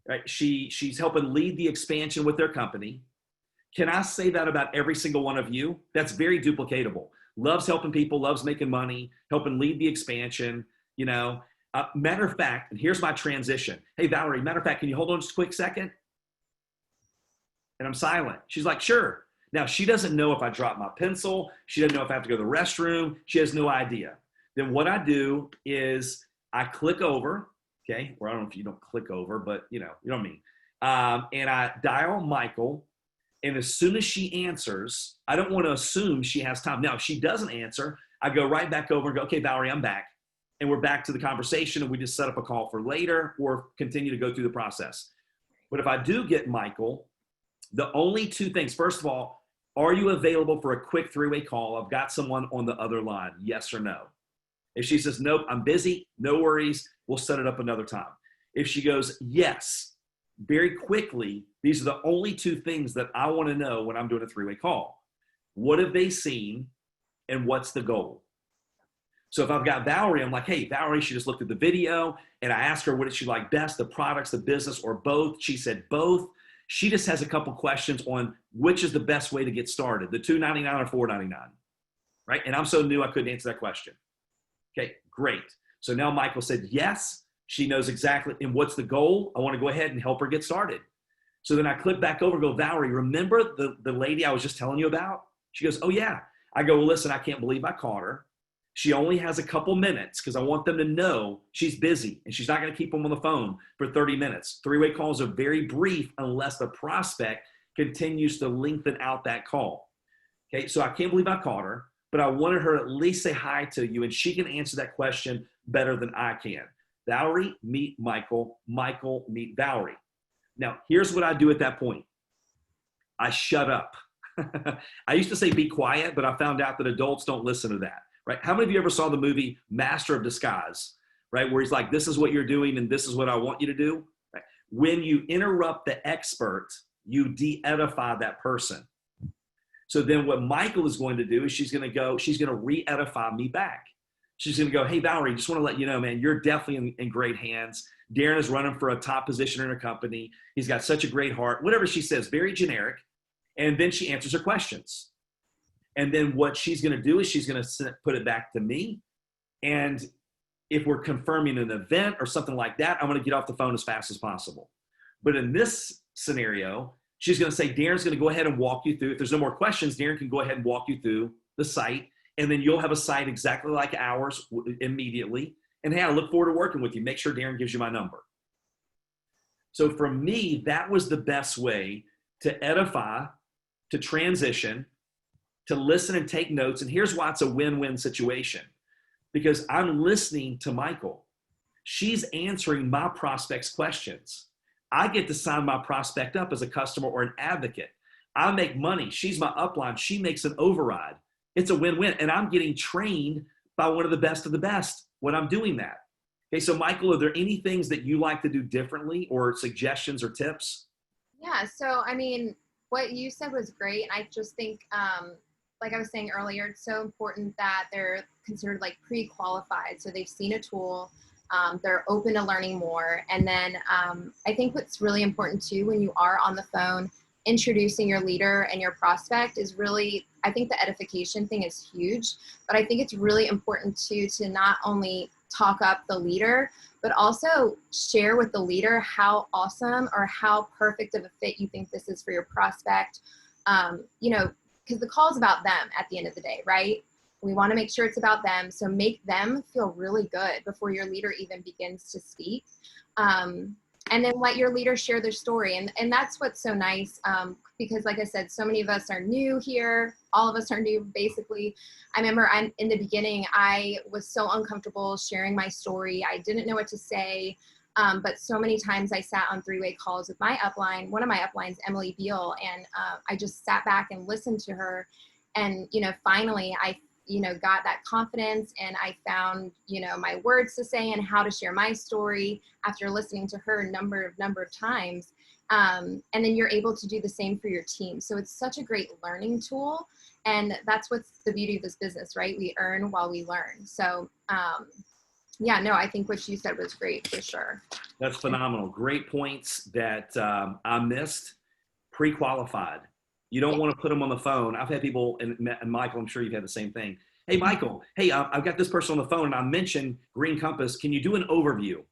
Right. She's helping lead the expansion with their company. Can I say that about every single one of you? That's very duplicatable. Loves helping people, loves making money, helping lead the expansion, you know. Matter of fact, and here's my transition. Hey, Valerie, matter of fact, can you hold on just a quick second? And I'm silent. She's like, sure. Now, she doesn't know if I drop my pencil. She doesn't know if I have to go to the restroom. She has no idea. Then what I do is I click over, okay? Or I don't know if you don't click over, but you know what I mean. And I dial Michael. And as soon as she answers, I don't want to assume she has time. Now, if she doesn't answer, I go right back over and go, okay, Valerie, I'm back. And we're back to the conversation, and we just set up a call for later or continue to go through the process. But if I do get Michael, the only two things, first of all, are you available for a quick three-way call? I've got someone on the other line, yes or no. If she says, nope, I'm busy, no worries, we'll set it up another time. If she goes, yes, very quickly, these are the only two things that I want to know when I'm doing a three-way call. What have they seen and what's the goal? So if I've got Valerie, I'm like, hey, Valerie, she just looked at the video and I asked her what did she like best, the products, the business, or both. She said both. She just has a couple questions on which is the best way to get started, the $2.99 or $4.99, right? And I'm so new, I couldn't answer that question. Okay, great. So now Michael said yes. She knows exactly, and what's the goal? I want to go ahead and help her get started. So then I click back over and go, Valerie, remember the lady I was just telling you about? She goes, oh yeah. I go, well, listen, I can't believe I caught her. She only has a couple minutes because I want them to know she's busy and she's not going to keep them on the phone for 30 minutes. Three-way calls are very brief unless the prospect continues to lengthen out that call. Okay, so I can't believe I caught her, but I wanted her to at least say hi to you and she can answer that question better than I can. Valerie, meet Michael. Michael, meet Valerie. Now, here's what I do at that point. I shut up. I used to say be quiet, but I found out that adults don't listen to that, right? How many of you ever saw the movie Master of Disguise, right? Where he's like, this is what you're doing and this is what I want you to do. Right? When you interrupt the expert, you de-edify that person. So then what Michael is going to do is she's going to re-edify me back. She's going to go, hey, Valerie, just want to let you know, man, you're definitely in great hands. Darin is running for a top position in her company. He's got such a great heart. Whatever she says, very generic. And then she answers her questions. And then what she's going to do is she's going to put it back to me. And if we're confirming an event or something like that, I'm going to get off the phone as fast as possible. But in this scenario, she's going to say, Darin's going to go ahead and walk you through. If there's no more questions, Darin can go ahead and walk you through the site. And then you'll have a site exactly like ours immediately. And hey, I look forward to working with you. Make sure Darin gives you my number. So for me, that was the best way to edify, to transition, to listen and take notes. And here's why it's a win-win situation. Because I'm listening to Michael. She's answering my prospect's questions. I get to sign my prospect up as a customer or an advocate. I make money. She's my upline. She makes an override. It's a win-win. And I'm getting trained by one of the best when I'm doing that. Okay, so Michael, are there any things that you like to do differently or suggestions or tips? Yeah, so I mean, what you said was great. And I just think, like I was saying earlier, it's so important that they're considered like pre-qualified. So they've seen a tool, they're open to learning more. And then I think what's really important too, when you are on the phone, introducing your leader and your prospect is really, I think the edification thing is huge, but I think it's really important too, to not only talk up the leader, but also share with the leader how awesome or how perfect of a fit you think this is for your prospect. You know, because the call is about them at the end of the day, right? We want to make sure it's about them. So make them feel really good before your leader even begins to speak. And then let your leader share their story. And that's what's so nice, because like I said, so many of us are new here. All of us are new, basically. I remember in the beginning, I was so uncomfortable sharing my story. I didn't know what to say. But so many times I sat on three-way calls with my upline, one of my uplines, Emily Beal, and I just sat back and listened to her. And, you know, finally got that confidence, and I found, my words to say and how to share my story after listening to her a number of times. And then you're able to do the same for your team. So it's such a great learning tool. And that's what's the beauty of this business, right? We earn while we learn. So yeah, no, I think what you said was great for sure. That's phenomenal. Great points that I missed. Pre-qualified. You don't want to put them on the phone. I've had people, and Michael, I'm sure you've had the same thing. Hey, Michael, hey, I've got this person on the phone and I mentioned Green Compass. Can you do an overview?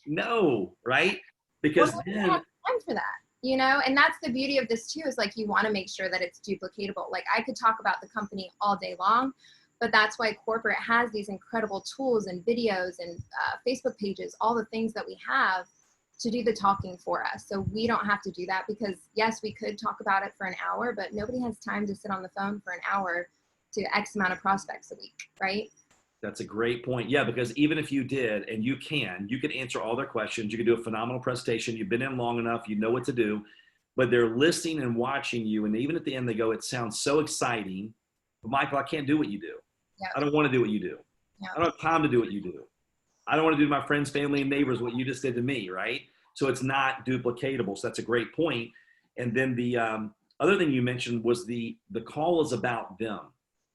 No, right? Because well, then time for that, and that's the beauty of this too, is like, you want to make sure that it's duplicatable. Like, I could talk about the company all day long, but that's why corporate has these incredible tools and videos and Facebook pages, all the things that we have to do the talking for us. So we don't have to do that, because yes, we could talk about it for an hour, but nobody has time to sit on the phone for an hour to X amount of prospects a week, right? that's a great point. Yeah, because even if you did, and you can answer all their questions. You can do a phenomenal presentation. You've been in long enough, you know what to do, but they're listening and watching you. And even at the end, they go, it sounds so exciting, but Michael, I can't do what you do. Yep. I don't want to do what you do. Yep. I don't have time to do what you do. I don't want to do to my friends, family, and neighbors what you just did to me, right? So it's not duplicatable. So that's a great point. And then the other thing you mentioned was the call is about them.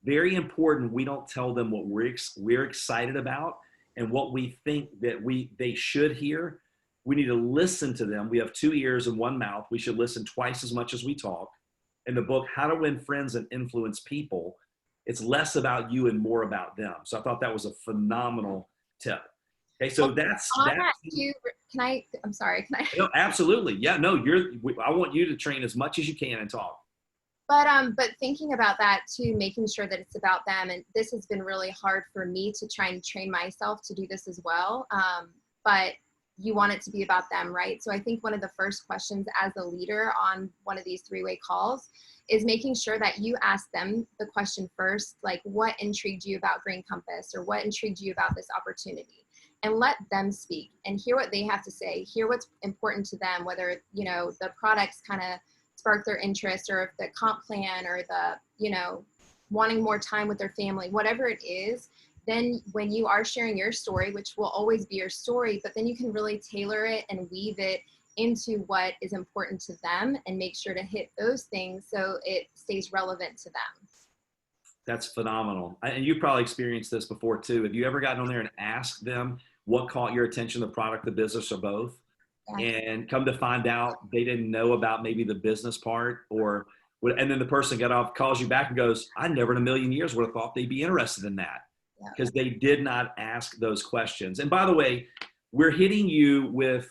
Very important. We don't tell them what we're excited about and what we think that they should hear. We need to listen to them. We have 2 ears and 1 mouth. We should listen twice as much as we talk. In the book, How to Win Friends and Influence People, it's less about you and more about them. So I thought that was a phenomenal tip. Okay, so that's I'm sorry, can I? No, absolutely. Yeah, no, I want you to train as much as you can and talk. But thinking about that too, making sure that it's about them, and this has been really hard for me to try and train myself to do this as well. But you want it to be about them, right? So I think one of the first questions as a leader on one of these 3-way calls is making sure that you ask them the question first, like, what intrigued you about Green Compass, or what intrigued you about this opportunity? And let them speak and hear what they have to say, hear what's important to them, whether, the products kind of spark their interest, or if the comp plan, or the, wanting more time with their family, whatever it is. Then when you are sharing your story, which will always be your story, but then you can really tailor it and weave it into what is important to them and make sure to hit those things so it stays relevant to them. That's phenomenal. And you've probably experienced this before too. Have you ever gotten on there and asked them what caught your attention, the product, the business, or both? Yeah. And come to find out they didn't know about maybe the business part, and then the person calls you back and goes, I never in a million years would have thought they'd be interested in that, because they did not ask those questions. And by the way, we're hitting you with,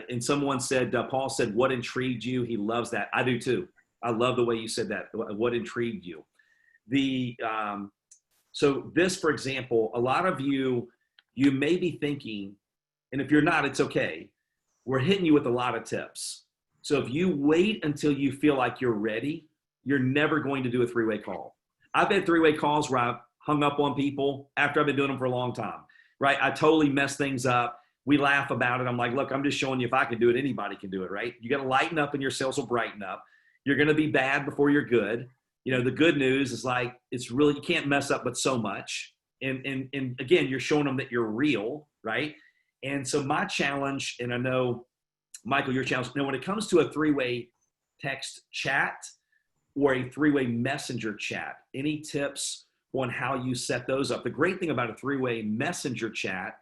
and someone said, Paul said, what intrigued you? He loves that. I do too. I love the way you said that. What intrigued you? So this, for example, a lot of you may be thinking, and if you're not, it's okay. We're hitting you with a lot of tips. So if you wait until you feel like you're ready, you're never going to do a 3-way call. I've had 3-way calls where I've hung up on people after I've been doing them for a long time, right? I totally mess things up. We laugh about it. I'm like, look, I'm just showing you if I can do it, anybody can do it, right? You got to lighten up and your sales will brighten up. You're going to be bad before you're good. The good news is, like, it's really, you can't mess up but so much. And again, you're showing them that you're real, right? And so my challenge, and I know, Michael, your challenge, when it comes to a 3-way text chat or a 3-way messenger chat, any tips on how you set those up? The great thing about a 3-way messenger chat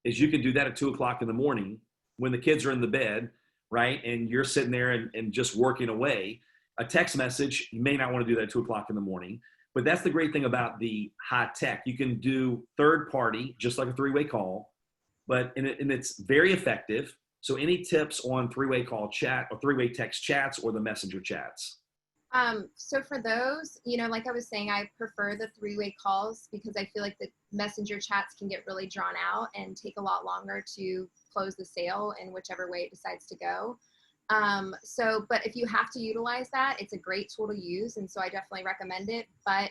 is you can do that at 2:00 in the morning when the kids are in the bed, right? And you're sitting there and just working away. A text message, you may not want to do that at 2:00 in the morning, but that's the great thing about the high tech. You can do third party, just like a 3-way call, and it's very effective. So any tips on 3-way call chat or 3-way text chats or the messenger chats? So for those, like I was saying, I prefer the 3-way calls because I feel like the messenger chats can get really drawn out and take a lot longer to close the sale in whichever way it decides to go. But if you have to utilize that, it's a great tool to use. And so I definitely recommend it, but,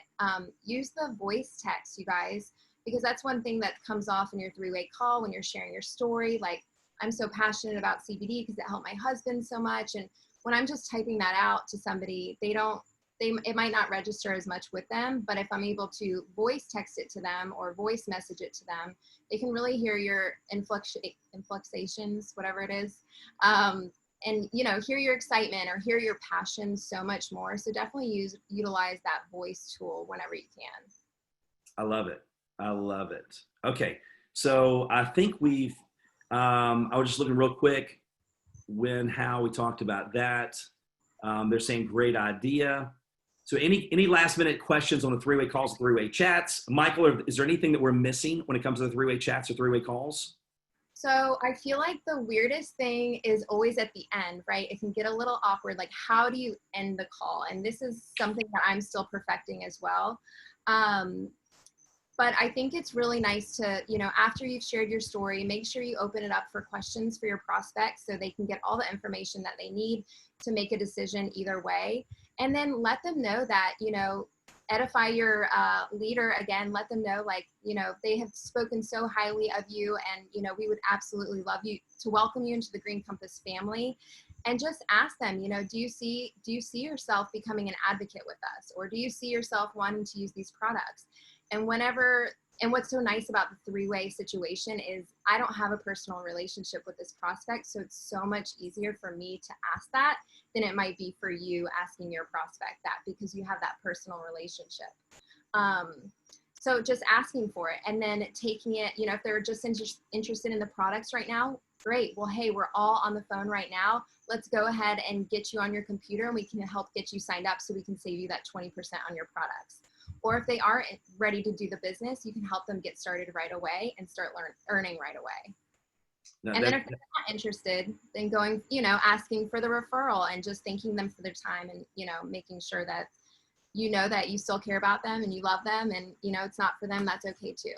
use the voice text, you guys, because that's one thing that comes off in your 3-way call when you're sharing your story. Like, I'm so passionate about CBD because it helped my husband so much. And when I'm just typing that out to somebody, they don't it might not register as much with them, but if I'm able to voice text it to them or voice message it to them, they can really hear your inflections, whatever it is. And, you know, hear your excitement or hear your passion so much more. So definitely utilize that voice tool whenever you can. I love it. I love it. Okay. So I think I was just looking real quick how we talked about that. They're saying great idea. So any last minute questions on the three-way calls, three-way chats? Michael, is there anything that we're missing when it comes to the three-way chats or three-way calls? So I feel like the weirdest thing is always at the end, right? It can get a little awkward. Like, how do you end the call? And this is something that I'm still perfecting as well. But I think it's really nice to, you know, after you've shared your story, make sure you open it up for questions for your prospects so they can get all the information that they need to make a decision either way. And then let them know that, you know, edify your leader again, let them know, like, you know, they have spoken so highly of you and, you know, we would absolutely love you to welcome you into the Green Compass family. And just ask them, you know, do you see yourself becoming an advocate with us? Or do you see yourself wanting to use these products? And what's so nice about the three-way situation is I don't have a personal relationship with this prospect. So it's so much easier for me to ask that than it might be for you asking your prospect that, because you have that personal relationship. So just asking for it and then taking it, you know, if they're just interested in the products right now, great. Well, hey, we're all on the phone right now. Let's go ahead and get you on your computer and we can help get you signed up so we can save you that 20% on your products. Or if they are ready to do the business, you can help them get started right away and start earning right away. No, and then if they're not interested, then going, you know, asking for the referral and just thanking them for their time and, you know, making sure that you know that you still care about them and you love them and, you know, it's not for them, that's okay too.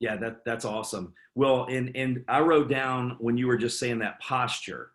Yeah, that's awesome. Well, and I wrote down when you were just saying that posture,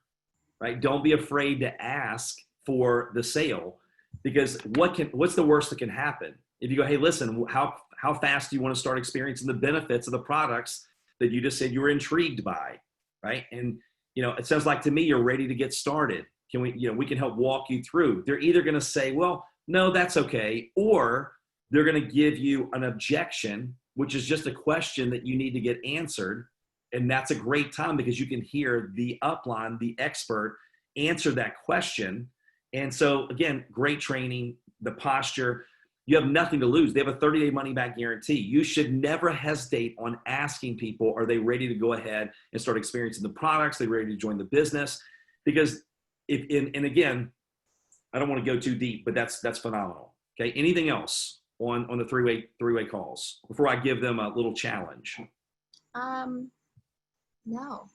right? Don't be afraid to ask for the sale, because what's the worst that can happen? If you go, hey, listen, how fast do you want to start experiencing the benefits of the products that you just said you were intrigued by, right? And, you know, it sounds like to me you're ready to get started. Can we, you know, we can help walk you through. They're either going to say, well, no, that's okay, or they're going to give you an objection, which is just a question that you need to get answered. And that's a great time because you can hear the upline, the expert, answer that question. And so again, great training, the posture, you have nothing to lose. They have a 30-day money-back guarantee. You should never hesitate on asking people, are they ready to go ahead and start experiencing the products? Are they ready to join the business? Because and again, I don't want to go too deep, but that's phenomenal. Okay. Anything else on the three-way calls before I give them a little challenge? No,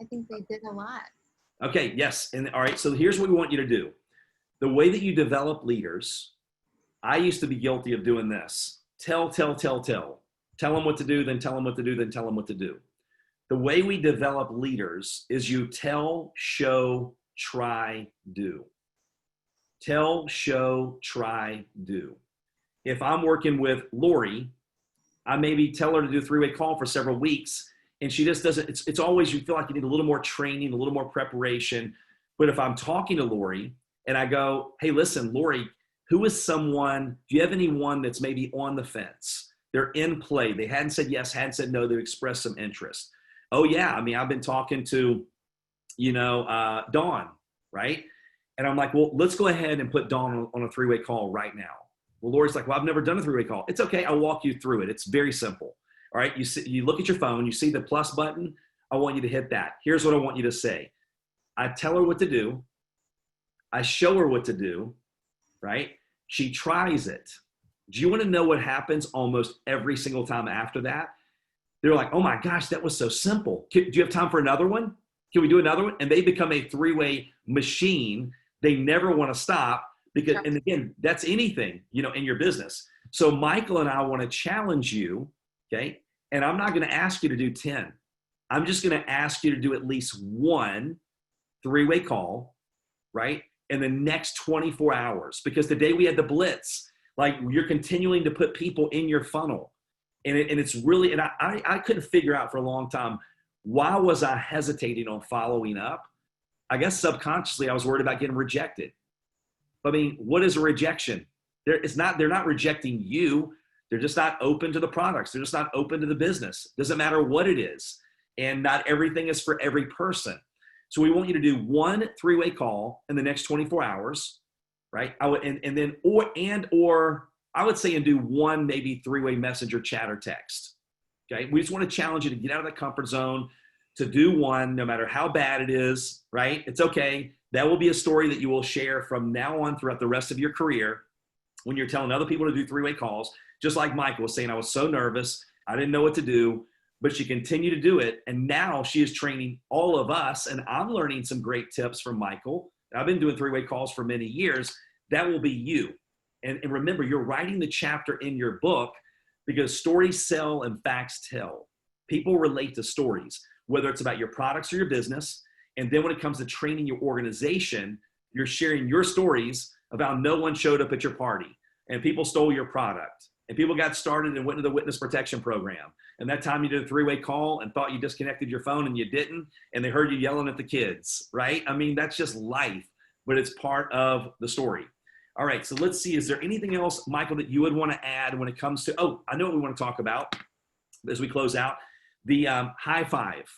I think they did a lot. Okay. Yes. And all right. So here's what we want you to do. The way that you develop leaders, I used to be guilty of doing this. Tell them what to do, then tell them what to do, then tell them what to do. The way we develop leaders is you tell, show, try, do. Tell, show, try, do. If I'm working with Lori, I maybe tell her to do a three-way call for several weeks, and she just doesn't, it's always, you feel like you need a little more training, a little more preparation. But if I'm talking to Lori and I go, hey, listen, Lori, who is someone, do you have anyone that's maybe on the fence? They're in play. They hadn't said yes, hadn't said no. They've expressed some interest. Oh yeah, I mean, I've been talking to, Dawn, right? And I'm like, well, let's go ahead and put Dawn on a three-way call right now. Well, Lori's like, well, I've never done a three-way call. It's okay. I'll walk you through it. It's very simple. All right. You look at your phone, you see the plus button. I want you to hit that. Here's what I want you to say. I tell her what to do. I show her what to do, right? She tries it. Do you want to know what happens almost every single time after that? They're like, oh my gosh, that was so simple. Do you have time for another one? Can we do another one? And they become a three-way machine. They never want to stop because, and again, that's anything, in your business. So Michael and I want to challenge you, okay? And I'm not going to ask you to do 10. I'm just going to ask you to do at least one three-way call, right? In the next 24 hours, because the day we had the Blitz, like you're continuing to put people in your funnel. And it's really, and I couldn't figure out for a long time, why was I hesitating on following up? I guess subconsciously I was worried about getting rejected. I mean, what is a rejection? They're not rejecting you. They're just not open to the products. They're just not open to the business. Doesn't matter what it is. And not everything is for every person. So we want you to do one three-way call in the next 24 hours, right? I would, or I would say, and do one maybe three-way messenger, chat, or text. Okay. We just want to challenge you to get out of that comfort zone, to do one, no matter how bad it is, right? It's okay. That will be a story that you will share from now on throughout the rest of your career when you're telling other people to do three-way calls. Just like Michael was saying, I was so nervous. I didn't know what to do, but she continued to do it. And now she is training all of us, and I'm learning some great tips from Michael. I've been doing three-way calls for many years. That will be you. And remember, you're writing the chapter in your book because stories sell and facts tell. People relate to stories, whether it's about your products or your business. And then when it comes to training your organization, you're sharing your stories about no one showed up at your party and people stole your product and people got started and went to the witness protection program. And that time you did a three-way call and thought you disconnected your phone and you didn't, and they heard you yelling at the kids, right? I mean, that's just life, but it's part of the story. All right, so let's see. Is there anything else, Michael, that you would want to add when it comes to, I know what we want to talk about as we close out, the high five,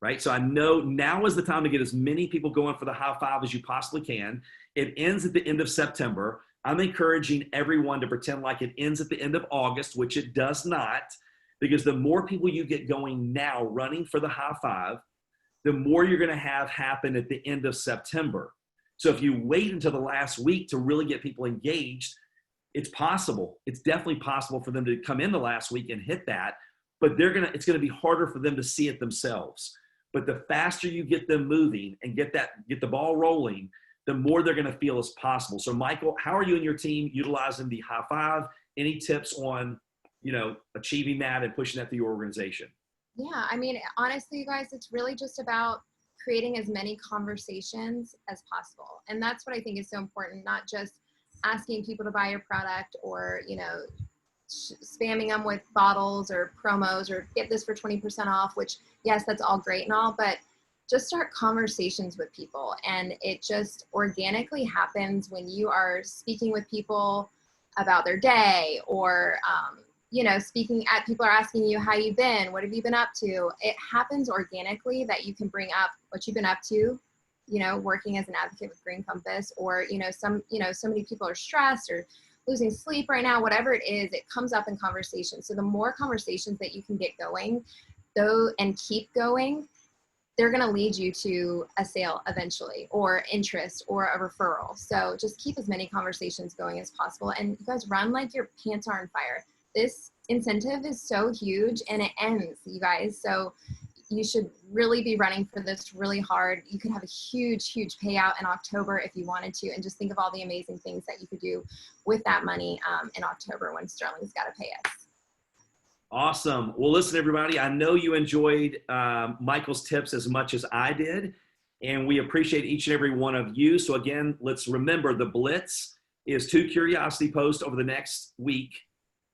right? So I know now is the time to get as many people going for the high five as you possibly can. It ends at the end of September. I'm encouraging everyone to pretend like it ends at the end of August, which it does not, because the more people you get going now running for the high five, the more you're going to have happen at the end of September. So if you wait until the last week to really get people engaged, it's possible. It's definitely possible for them to come in the last week and hit that, but it's going to be harder for them to see it themselves. But the faster you get them moving and get the ball rolling, the more they're going to feel is possible. So Michael, how are you and your team utilizing the high five? Any tips on, achieving that and pushing that through your organization? Yeah, I mean, honestly, you guys, it's really just about creating as many conversations as possible. And that's what I think is so important, not just asking people to buy your product or, spamming them with bottles or promos or get this for 20% off, which yes, that's all great and all, but just start conversations with people. And it just organically happens when you are speaking with people about their day or, people are asking you how you've been, what have you been up to? It happens organically that you can bring up what you've been up to, working as an advocate with Green Compass, or, so many people are stressed or losing sleep right now, whatever it is, it comes up in conversation. So the more conversations that you can get going, though, and keep going, they're going to lead you to a sale eventually, or interest, or a referral. So just keep as many conversations going as possible. And you guys run like your pants are on fire. This incentive is so huge and it ends, you guys. So you should really be running for this really hard. You could have a huge, huge payout in October if you wanted to. And just think of all the amazing things that you could do with that money in October when Sterling's got to pay us. Awesome. Well, listen, everybody, I know you enjoyed Michael's tips as much as I did, and we appreciate each and every one of you. So again, let's remember the Blitz is 2 curiosity posts over the next week,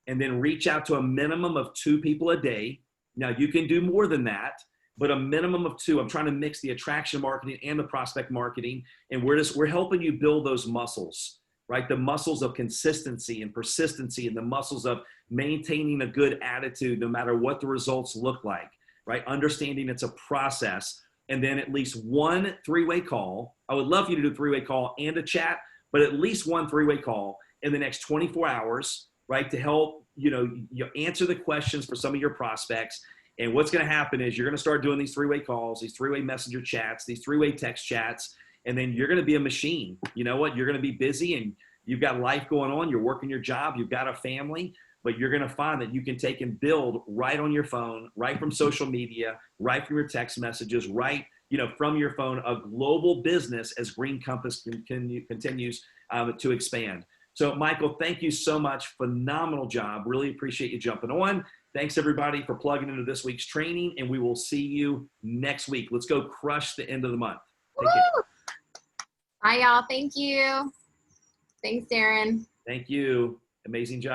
and then reach out to a minimum of 2 people a day. Now you can do more than that, but a minimum of 2. I'm trying to mix the attraction marketing and the prospect marketing, and we're helping you build those muscles, right? The muscles of consistency and persistency, and the muscles of maintaining a good attitude no matter what the results look like, right? Understanding it's a process, and then at least 1 3-way call. I would love for you to do a 3-way call and a chat, but at least 1 3-way call in the next 24 hours, right? To help, you answer the questions for some of your prospects. And what's going to happen is you're going to start doing these 3-way calls, these 3-way messenger chats, these 3-way text chats, and then you're going to be a machine. You know what? You're going to be busy and you've got life going on. You're working your job. You've got a family, but you're going to find that you can take and build right on your phone, right from social media, right from your text messages, right, from your phone, a global business as Green Compass continues to expand. So Michael, thank you so much. Phenomenal job. Really appreciate you jumping on. Thanks everybody for plugging into this week's training, and we will see you next week. Let's go crush the end of the month. Take care. Bye y'all. Thank you. Thanks, Darin. Thank you. Amazing job.